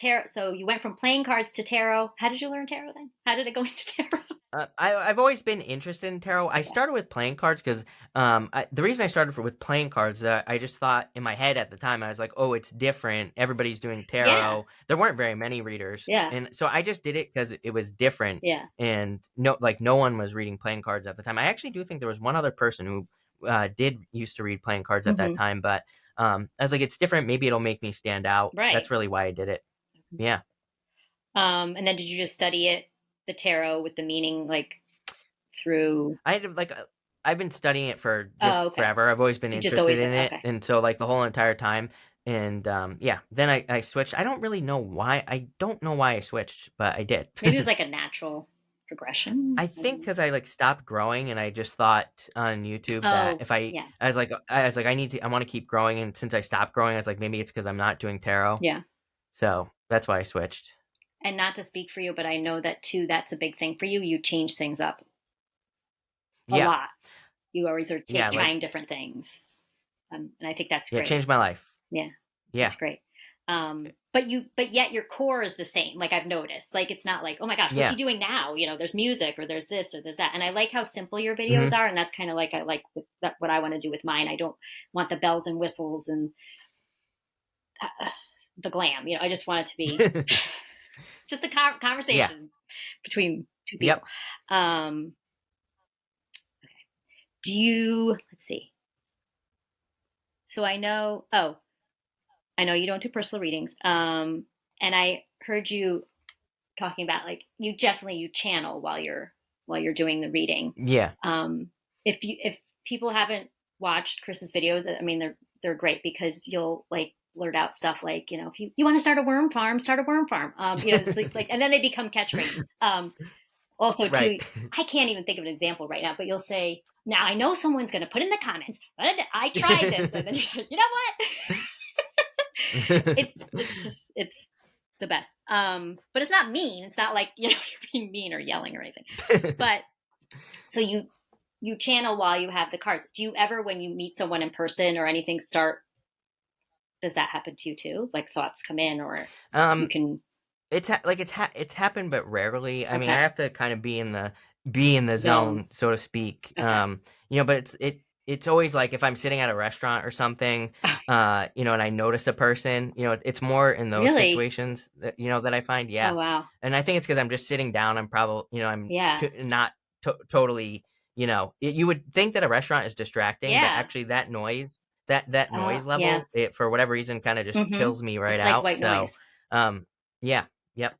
tarot. So you went from playing cards to tarot. How did you learn tarot then? How did it go into tarot? I've always been interested in tarot. I Okay. started with playing cards because the reason I started with playing cards, I just thought in my head at the time, I was like, oh, it's different. Everybody's doing Yeah. tarot. There weren't very many readers. Yeah. And so I just did it because it was different. Yeah. And no one was reading playing cards at the time. I actually do think there was one other person who did used to read playing cards at that Hmm. time. But I was like, it's different. Maybe it'll make me stand out. Right. That's really why I did it. Yeah. And then did you just study it, the tarot, with the meaning like through? I had like I've been studying it for Oh, just okay. forever. I've always been You just interested always in it, okay. and so like the whole entire time. And yeah, then I switched. I don't really know why. I don't know why I switched, but I did. Maybe it was like a natural progression. I I don't think know. because I like stopped growing, and I just thought on YouTube that Oh, if I yeah. I was like I want to keep growing, and since I stopped growing, I was like maybe it's because I'm not doing tarot, Yeah. so that's why I switched. And not to speak for you, but I know that too, that's a big thing for you. You change things up a Yeah, lot. You always are yeah, like trying different things. And I think that's yeah, it great. changed my life. Yeah, Yeah. that's great. But yet your core is the same. Like I've noticed, like it's not like, oh my gosh, what's he Yeah. doing now? There's music or there's this or there's that. And I like how simple your videos Hmm. are, and that's kind of like I like what I want to do with mine. I don't want the bells and whistles and the glam. I just want it to be just a Yeah. conversation between two people. Yep. Um, do you? Let's see. So I know. Oh, I know you don't do personal readings. And I heard you talking about like you channel while you're doing the reading. Yeah. If people haven't watched Chris's videos, I mean they're great because you'll like blurt out stuff like if you want to start a worm farm, start a worm farm. It's like and then they become catchphrases. Also Right. too, I can't even think of an example right now, but you'll say, now I know someone's going to put in the comments, but I tried this, and then you say, you know what? It's the best. But it's not mean. It's not like you're being mean or yelling or anything. But so you channel while you have the cards. Do you ever, when you meet someone in person or anything, start? Does that happen to you too? Like thoughts come in, or you Um, can it's happened, but rarely. I mean, I okay, have to kind of be in the zone. zone, so to speak. Okay. But it's always like if I'm sitting at a restaurant or something, and I notice a person, it's more in those Really? situations that that I find, Oh yeah. wow. And I think it's because I'm just sitting down. I'm probably, Yeah. not totally, you would think that a restaurant is distracting, but Yeah. actually that noise Yeah. level, it for whatever reason kind of just Hmm. chills me right It's like out. white So, noise. um, yeah, yep.